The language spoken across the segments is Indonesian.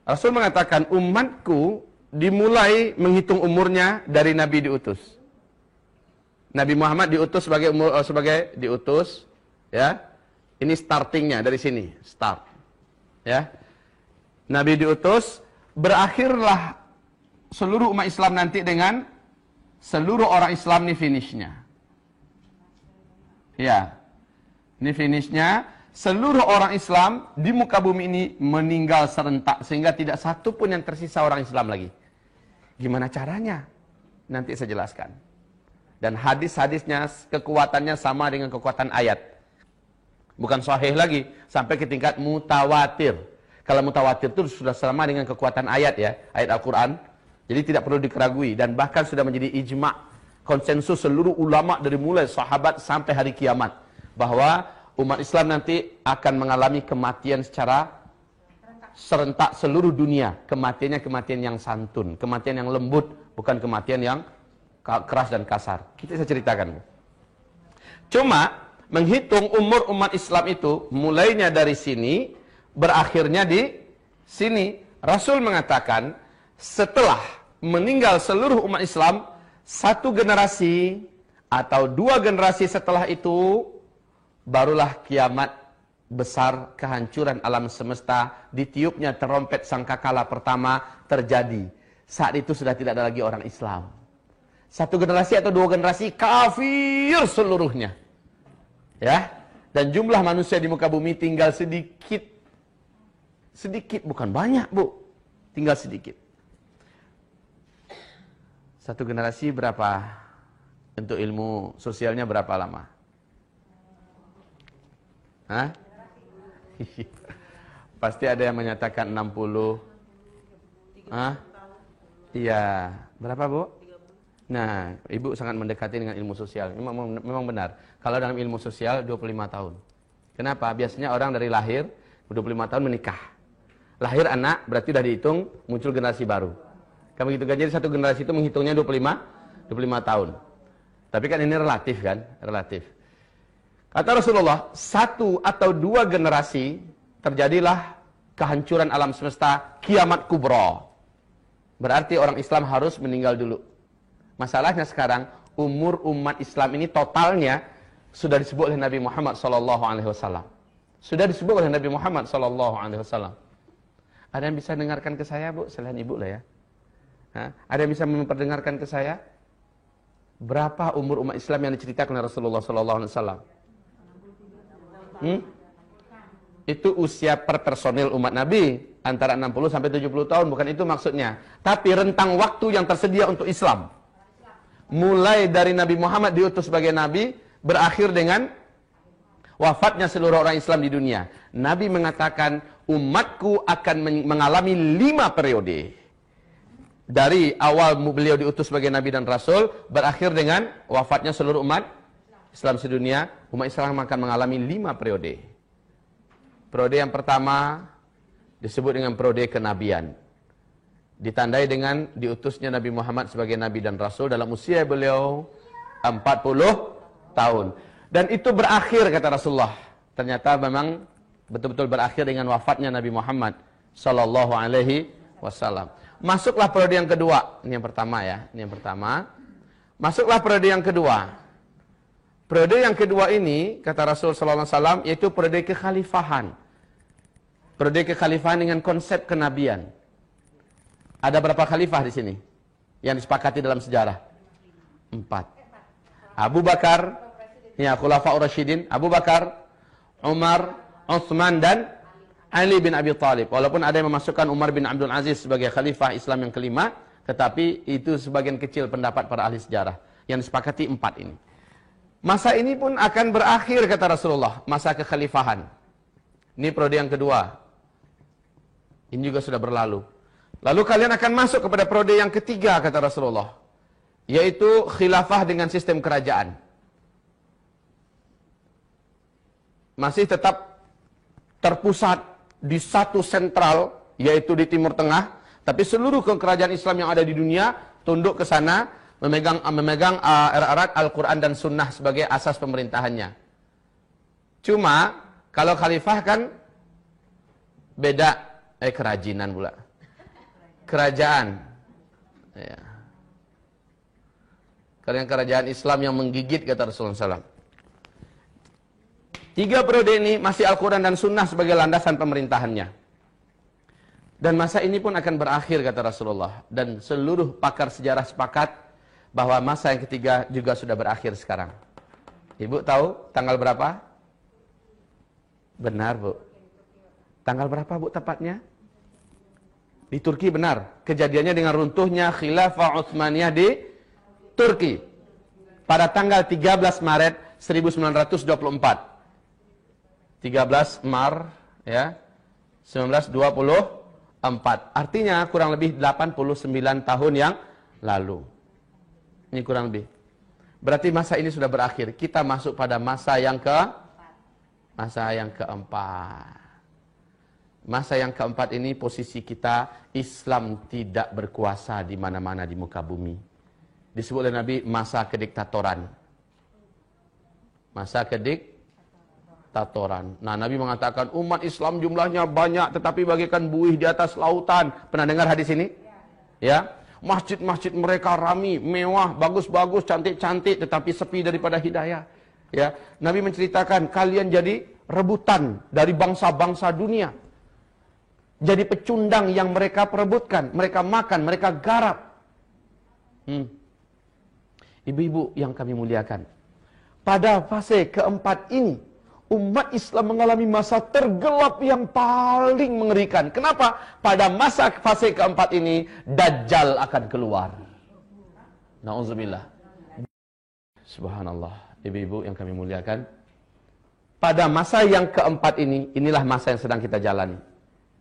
Rasul mengatakan umatku dimulai menghitung umurnya dari Nabi diutus. Nabi Muhammad diutus sebagai diutus, ya. Ini startingnya dari sini, start. Ya. Nabi diutus, berakhirlah seluruh umat Islam nanti dengan seluruh orang Islam, ini finishnya. Ya. Ini finishnya. Seluruh orang Islam di muka bumi ini meninggal serentak sehingga tidak satu pun yang tersisa orang Islam lagi. Gimana caranya? Nanti saya jelaskan. Dan hadis-hadisnya kekuatannya sama dengan kekuatan ayat. Bukan sahih lagi, sampai ke tingkat mutawatir. Kalau mutawatir itu sudah sama dengan kekuatan ayat ya, ayat Al-Quran. Jadi tidak perlu dikeragui dan bahkan sudah menjadi ijma', konsensus seluruh ulama dari mulai sahabat sampai hari kiamat bahwa umat Islam nanti akan mengalami kematian secara serentak seluruh dunia. Kematiannya kematian yang santun, kematian yang lembut, bukan kematian yang keras dan kasar. Kita saya ceritakan. Cuma menghitung umur umat Islam itu mulainya dari sini, berakhirnya di sini. Rasul mengatakan setelah meninggal seluruh umat Islam, satu generasi atau dua generasi setelah itu barulah kiamat besar, kehancuran alam semesta, ditiupnya terompet sangkakala pertama terjadi. Saat itu sudah tidak ada lagi orang Islam. Satu generasi atau dua generasi kafir seluruhnya. Ya. Dan jumlah manusia di muka bumi tinggal sedikit. Sedikit, bukan banyak, Bu. Tinggal sedikit. Satu generasi berapa? Untuk ilmu sosialnya berapa lama? Hah? Pasti ada yang menyatakan 60. Hah? Iya. Berapa, Bu? Nah, Ibu sangat mendekati dengan ilmu sosial. Memang benar. Kalau dalam ilmu sosial 25 tahun. Kenapa? Biasanya orang dari lahir 25 tahun menikah. Lahir anak berarti sudah dihitung muncul generasi baru. Kamu gitu kan, jadi satu generasi itu menghitungnya 25 tahun. Tapi kan ini relatif kan? Relatif. Kata Rasulullah, satu atau dua generasi terjadilah kehancuran alam semesta, kiamat kubra. Berarti orang Islam harus meninggal dulu. Masalahnya sekarang, umur umat Islam ini totalnya sudah disebut oleh Nabi Muhammad SAW. Sudah disebut oleh Nabi Muhammad SAW. Ada yang bisa dengarkan ke saya, Bu? Selain Ibu lah ya. Hah? Ada yang bisa memperdengarkan ke saya? Berapa umur umat Islam yang diceritakan oleh Rasulullah SAW? Itu usia per personil umat Nabi antara 60 sampai 70 tahun, bukan itu maksudnya. Tapi rentang waktu yang tersedia untuk Islam. Mulai dari Nabi Muhammad diutus sebagai nabi, berakhir dengan wafatnya seluruh orang Islam di dunia. Nabi mengatakan, umatku akan mengalami 5 periode. Dari awal beliau diutus sebagai nabi dan rasul, berakhir dengan wafatnya seluruh umat Islam sedunia, umat Islam akan mengalami 5 periode. Periode yang pertama disebut dengan periode kenabian. Ditandai dengan diutusnya Nabi Muhammad sebagai nabi dan rasul dalam usia beliau 40 tahun. Dan itu berakhir, kata Rasulullah. Ternyata memang betul-betul berakhir dengan wafatnya Nabi Muhammad sallallahu alaihi wasallam. Masuklah periode yang kedua. Ini yang pertama ya, ini yang pertama. Masuklah periode yang kedua. Periode yang kedua ini, kata Rasul sallallahu alaihi wasallam, yaitu periode kekhalifahan. Periode kekhalifahan dengan konsep kenabian. Ada berapa khalifah di sini yang disepakati dalam sejarah? 4. Abu Bakar, ya, Khulafaur Rasyidin, Abu Bakar, Umar, Utsman dan Ali bin Abi Thalib. Walaupun ada yang memasukkan Umar bin Abdul Aziz sebagai khalifah Islam yang kelima, tetapi itu sebagian kecil pendapat para ahli sejarah. Yang disepakati 4 ini. Masa ini pun akan berakhir, kata Rasulullah, masa kekhalifahan. Ini periode yang kedua. Ini juga sudah berlalu. Lalu kalian akan masuk kepada periode yang ketiga, kata Rasulullah, yaitu khilafah dengan sistem kerajaan. Masih tetap terpusat di satu sentral, yaitu di Timur Tengah, tapi seluruh kerajaan Islam yang ada di dunia tunduk ke sana, memegang erat-erat Al-Quran dan Sunnah sebagai asas pemerintahannya. Cuma kalau khalifah kan beda, kerajinan pula. kerajaan. Ya. Karena kerajaan Islam yang menggigit, kata Rasulullah SAW. 3 periode ini masih Al-Quran dan Sunnah sebagai landasan pemerintahannya. Dan masa ini pun akan berakhir, kata Rasulullah. Dan seluruh pakar sejarah sepakat bahwa masa yang ketiga juga sudah berakhir sekarang. Ibu tahu tanggal berapa? Benar, Bu. Tanggal berapa, Bu, tepatnya? Di Turki, benar. Kejadiannya dengan runtuhnya Khilafah Utsmaniyah di Turki pada tanggal 13 Maret 1924. 13 Maret ya 1924. Artinya kurang lebih 89 tahun yang lalu. Ini kurang lebih. Berarti masa ini sudah berakhir. Kita masuk pada masa yang keempat. Masa yang keempat ini posisi kita Islam tidak berkuasa di mana-mana di muka bumi. Disebut oleh Nabi masa kediktatoran. Masa kediktatoran. Nah, Nabi mengatakan umat Islam jumlahnya banyak tetapi bagaikan buih di atas lautan. Pernah dengar hadis ini? Ya. Masjid-masjid mereka rami, mewah, bagus-bagus, cantik-cantik tetapi sepi daripada hidayah. Ya. Nabi menceritakan kalian jadi rebutan dari bangsa-bangsa dunia. Jadi pecundang yang mereka perebutkan, mereka makan, mereka garap. Ibu-ibu yang kami muliakan, pada fase keempat ini, umat Islam mengalami masa tergelap yang paling mengerikan. Kenapa? Pada masa fase keempat ini, Dajjal akan keluar. Na'udzubillah. Subhanallah. Ibu-ibu yang kami muliakan, pada masa yang keempat ini, inilah masa yang sedang kita jalani.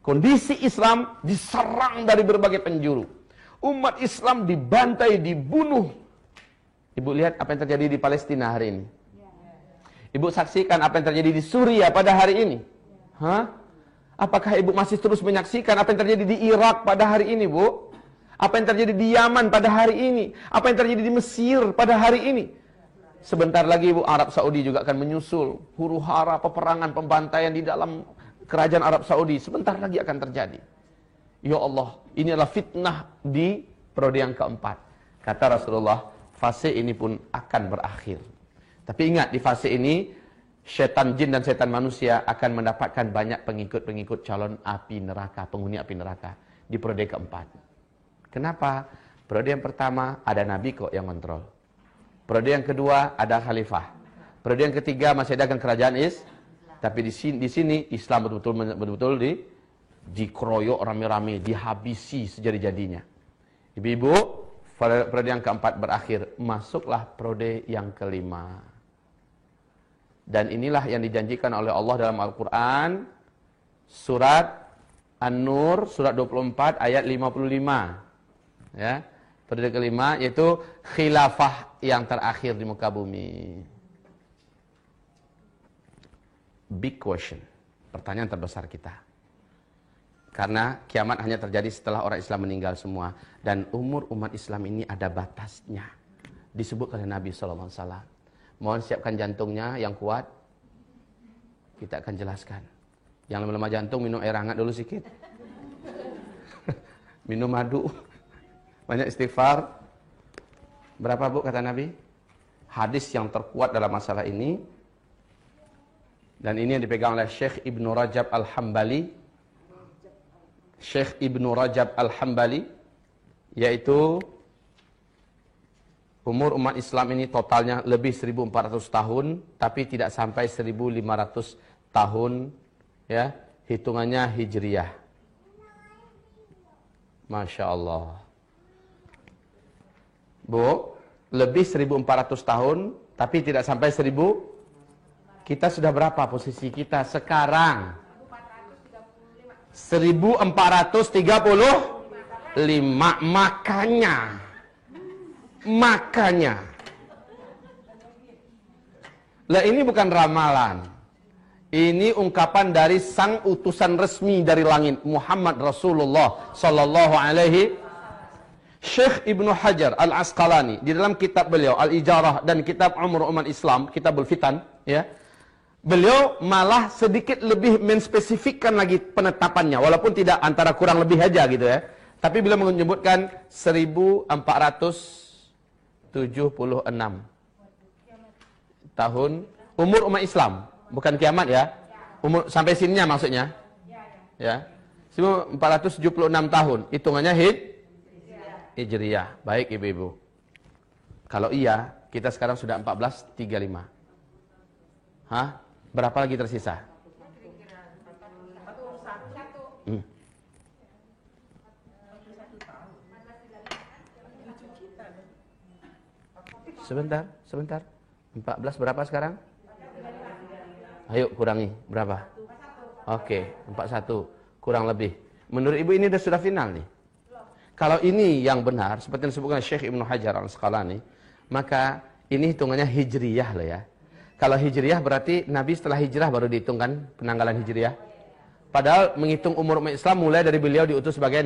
Kondisi Islam diserang dari berbagai penjuru. Umat Islam dibantai, dibunuh. Ibu lihat apa yang terjadi di Palestina hari ini. Ibu saksikan apa yang terjadi di Suriah pada hari ini. Hah? Apakah ibu masih terus menyaksikan apa yang terjadi di Irak pada hari ini, Bu? Apa yang terjadi di Yaman pada hari ini? Apa yang terjadi di Mesir pada hari ini? Sebentar lagi, Bu, Arab Saudi juga akan menyusul. Huru-hara, peperangan, pembantaian di dalam kerajaan Arab Saudi sebentar lagi akan terjadi. Ya Allah, ini adalah fitnah di periode yang keempat. Kata Rasulullah, fase ini pun akan berakhir. Tapi ingat, di fase ini setan jin dan setan manusia akan mendapatkan banyak pengikut-pengikut calon api neraka, penghuni api neraka di periode keempat. Kenapa? Periode yang pertama ada nabi kok yang kontrol. Periode yang kedua ada khalifah. Periode yang ketiga masih ada kerajaan tapi di sini Islam betul-betul dikeroyok rame-rame, dihabisi sejadi-jadinya. Ibu-ibu, periode yang keempat berakhir, masuklah periode yang kelima. Dan inilah yang dijanjikan oleh Allah dalam Al-Quran, surat An-Nur, surat 24 ayat 55. Ya, periode kelima yaitu khilafah yang terakhir di muka bumi. Big question, pertanyaan terbesar kita. Karena kiamat hanya terjadi setelah orang Islam meninggal semua. Dan umur umat Islam ini ada batasnya. Disebut oleh Nabi SAW. Mohon siapkan jantungnya yang kuat. Kita akan jelaskan. Yang lemah jantung minum air hangat dulu sedikit. Minum madu. Banyak istighfar. Berapa, Bu, kata Nabi? Hadis yang terkuat dalam masalah ini. Dan ini yang dipegang oleh Syekh Ibnu Rajab Al-Hambali. Syekh Ibnu Rajab Al-Hambali, yaitu umur umat Islam ini totalnya lebih 1400 tahun, tapi tidak sampai 1500 tahun, ya, hitungannya Hijriyah. Masya Allah. Bu, lebih 1400 tahun, tapi tidak sampai 1000. Kita sudah berapa posisi kita sekarang? 1435. Makanya. Lah ini bukan ramalan. Ini ungkapan dari sang utusan resmi dari langit, Muhammad Rasulullah sallallahu alaihi. Syekh Ibnu Hajar Al-Asqalani di dalam kitab beliau Al-Ijarah dan kitab Umur Umat Islam, Kitabul Fitan, ya. Beliau malah sedikit lebih menspesifikkan lagi penetapannya, walaupun tidak antara kurang lebih aja gitu ya. Tapi beliau menyebutkan 1476 tahun umur umat Islam, bukan kiamat ya. Umur sampai sininya maksudnya. Ya. 1476 tahun, hitungannya Hijriyah. Baik ibu-ibu. Kalau iya, kita sekarang sudah 1435. Hah? Berapa lagi tersisa? Sebentar. 14 berapa sekarang? Ayo kurangi, berapa? Oke, 41. Kurang lebih. Menurut ibu ini sudah final nih. Kalau ini yang benar, seperti yang disebutkan Syekh Ibnu Hajar Al-Asqalani, maka ini hitungannya Hijriyah loh ya. Kalau Hijriyah berarti Nabi setelah hijrah baru dihitungkan penanggalan Hijriyah. Padahal menghitung umur umat Islam mulai dari beliau diutus sebagai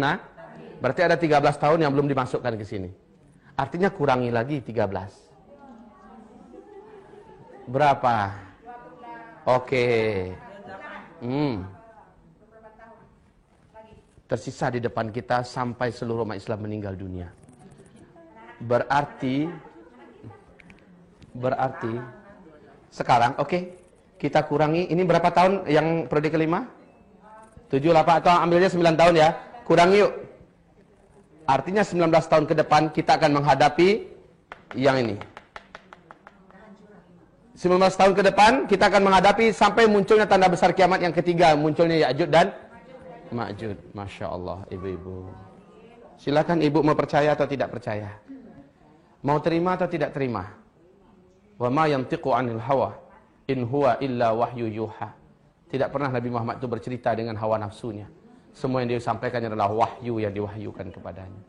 berarti ada 13 tahun yang belum dimasukkan ke sini. Artinya kurangi lagi 13. Berapa? Oke. Tersisa di depan kita sampai seluruh umat Islam meninggal dunia. Berarti sekarang kita kurangi, ini berapa tahun yang periode kelima? 7, 8 atau ambilnya 9 tahun ya. Kurangi yuk. Artinya 19 tahun ke depan kita akan menghadapi yang ini. 19 tahun ke depan kita akan menghadapi sampai munculnya tanda besar kiamat yang ketiga, munculnya Ya'juj dan Ma'juj. Masya Allah ibu-ibu. Silakan ibu mau percaya atau tidak percaya. Mau terima atau tidak terima. Wa ma yantiqu 'anil hawa in huwa illa wahyu yuha. Tidak pernah Nabi Muhammad itu bercerita dengan hawa nafsunya. Semua yang dia sampaikan adalah wahyu yang diwahyukan kepadanya.